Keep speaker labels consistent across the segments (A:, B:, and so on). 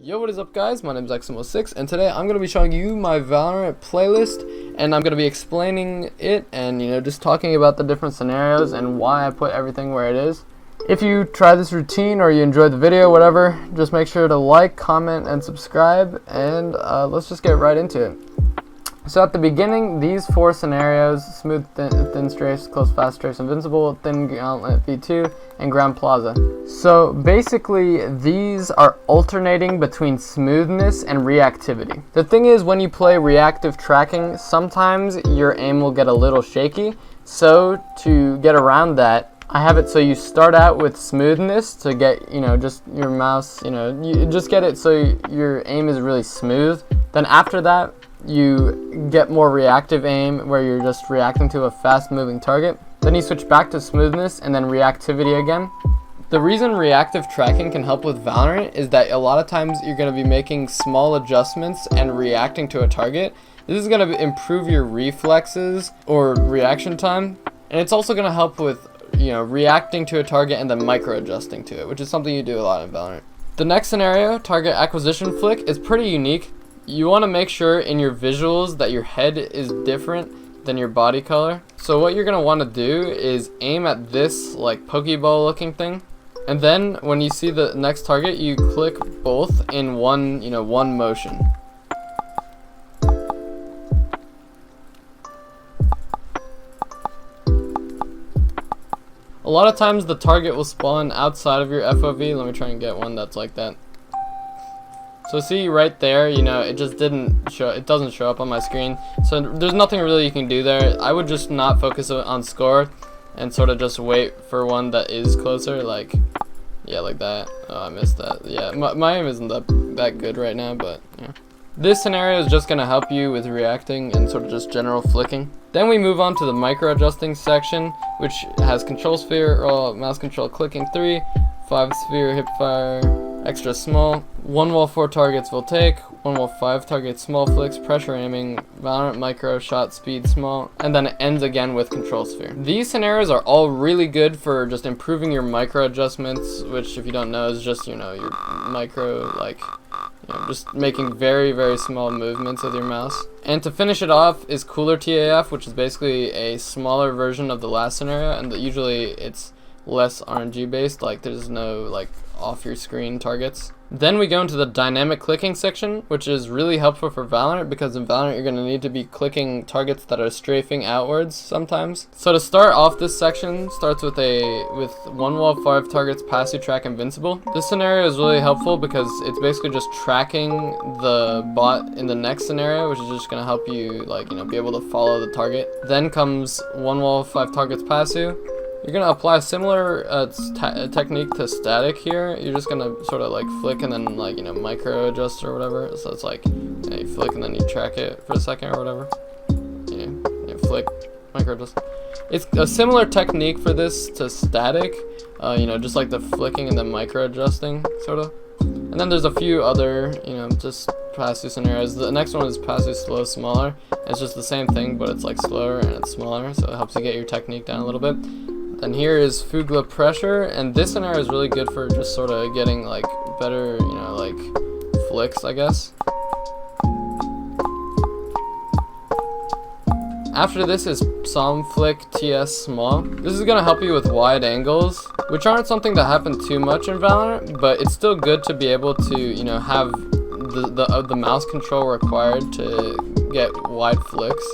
A: Yo, what is up guys? My name is XM06 and today I'm going to be showing you my Valorant playlist and I'm going to be explaining it and just talking about the different scenarios and why I put everything where it is. If you try this routine or you enjoyed the video, whatever, just make sure to like, comment, and subscribe, and let's just get right into it. So at the beginning, these four scenarios: smooth, thin strafe, close, fast strafe, invincible, thin gauntlet V2, and ground plaza. So basically, these are alternating between smoothness and reactivity. The thing is, when you play reactive tracking, sometimes your aim will get a little shaky. So to get around that, I have it so you start out with smoothness to get, just your mouse, you just get it so your aim is really smooth. Then after that, you get more reactive aim where you're just reacting to a fast moving target. Then you switch back to smoothness and then reactivity again. The reason reactive tracking can help with Valorant is that a lot of times you're going to be making small adjustments and reacting to a target. This is going to improve your reflexes or reaction time, and it's also going to help with reacting to a target and then micro adjusting to it, which is something you do a lot in Valorant. The next scenario, target acquisition flick, is pretty unique. You want to make sure in your visuals that your head is different than your body color. So what you're going to want to do is aim at this like Pokeball looking thing, and then when you see the next target, you click both in one motion. A lot of times the target will spawn outside of your FOV. Let me try and get one that's like that. So see right there, it just didn't show, it doesn't show up on my screen. So there's nothing really you can do there. I would just not focus on score and sort of just wait for one that is closer, like that. Oh, I missed that. Yeah, my aim isn't that good right now, but yeah. This scenario is just going to help you with reacting and sort of just general flicking. Then we move on to the micro adjusting section, which has control sphere, or mouse control clicking 3, 5 sphere hip fire, extra small, 1 wall 4 targets will take, 1 wall 5 targets small flicks, pressure aiming, Valorant micro, shot speed small, and then it ends again with control sphere. These scenarios are all really good for just improving your micro adjustments, which if you don't know is just your micro, just making very, very small movements with your mouse. And to finish it off is cooler TAF, which is basically a smaller version of the last scenario, and usually it's less RNG based, there's no off your screen targets. Then we go into the dynamic clicking section, which is really helpful for Valorant because in Valorant you're going to need to be clicking targets that are strafing outwards sometimes. So to start off, this section starts with 1 wall 5 targets passive track invincible. This scenario is really helpful because it's basically just tracking the bot in the next scenario, which is just going to help you be able to follow the target. Then comes 1 wall 5 targets passive. You're going to apply a similar technique to static here. You're just going to sort of flick and then micro adjust or whatever. So it's you flick and then you track it for a second or whatever. You flick, micro adjust. It's a similar technique for this to static, just like the flicking and then micro adjusting sort of. And then there's a few other, just passive scenarios. The next one is passive slow smaller. It's just the same thing, but it's slower and it's smaller, so it helps you get your technique down a little bit. And here is Fugla Pressure, and this scenario is really good for just sort of getting better, flicks, I guess. After this is Psalm Flick TS Small. This is going to help you with wide angles, which aren't something that happen too much in Valorant, but it's still good to be able to, have the mouse control required to get wide flicks.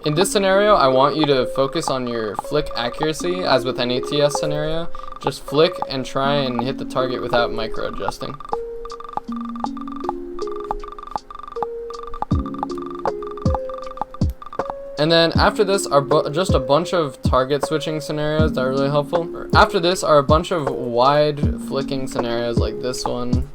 A: In this scenario, I want you to focus on your flick accuracy, as with any TS scenario. Just flick and try and hit the target without micro adjusting. And then after this are just a bunch of target switching scenarios that are really helpful. After this are a bunch of wide flicking scenarios like this one.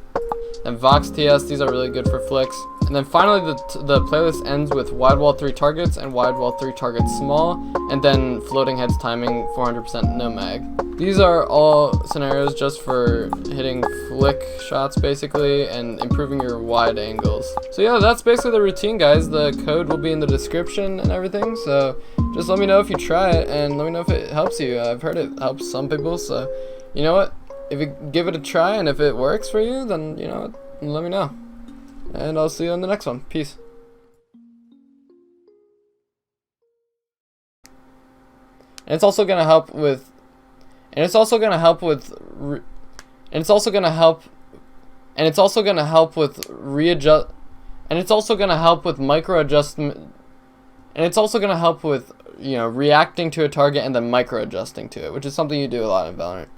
A: And Vox TS, these are really good for flicks. And then finally the playlist ends with wide wall 3 targets and wide wall 3 targets small, and then floating heads timing 400% no mag. These are all scenarios just for hitting flick shots basically and improving your wide angles. So yeah, that's basically the routine, guys. The code will be in the description and everything, so just let me know if you try it and let me know if it helps you. I've heard it helps some people, so you know what? If you give it a try and if it works for you, then let me know. and I'll see you in the next one. Peace. And it's also gonna help with, and it's also gonna help with, and it's also gonna help, and it's also gonna help with readjust, and it's also gonna help with micro adjustment, and it's also gonna help with, you know, reacting to a target and then micro adjusting to it, which is something you do a lot in Valorant.